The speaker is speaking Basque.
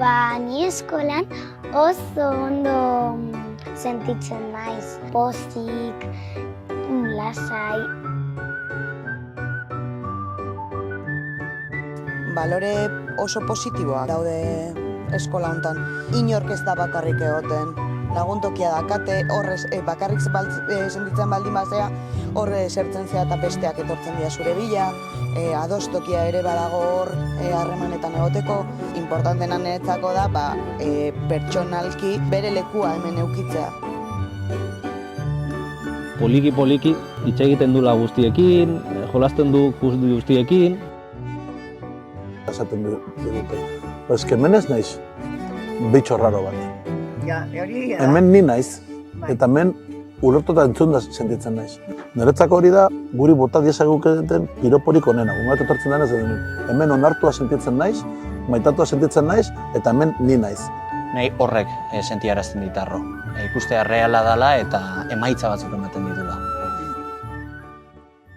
Ni eskolan oso ondo sentitzen naiz. Pozik, lasai. Balore oso positiboak daude eskola hontan. Inork ez da bakarrik egoten. Laguntokia dakate, horrez bakarrik sentitzen baldin bazea, horre esertzen zea eta besteak etortzen dira zure bila, adostokia ere badago hor harremanetan egoteko. Importantena niretzako da pertsonalki bere lekua hemen eukitzea. Poliki hitz egiten dula guztiekin, jolasten du guztiekin. Esaten digute. Eske hemen ez naiz bitxo raro bat. Hemen ni naiz, eta hemen ulertuta entzunda sentitzen naiz. Niretzako hori da, guri bota diezaguketen piroporik onena. Gumat etortzen denez, hemen onartua sentitzen naiz, maitatua sentitzen naiz, eta hemen ni naiz. Nahi horrek sentiarazten ditarro. Ikustea reala dela eta emaitza batzuk ematen ditula.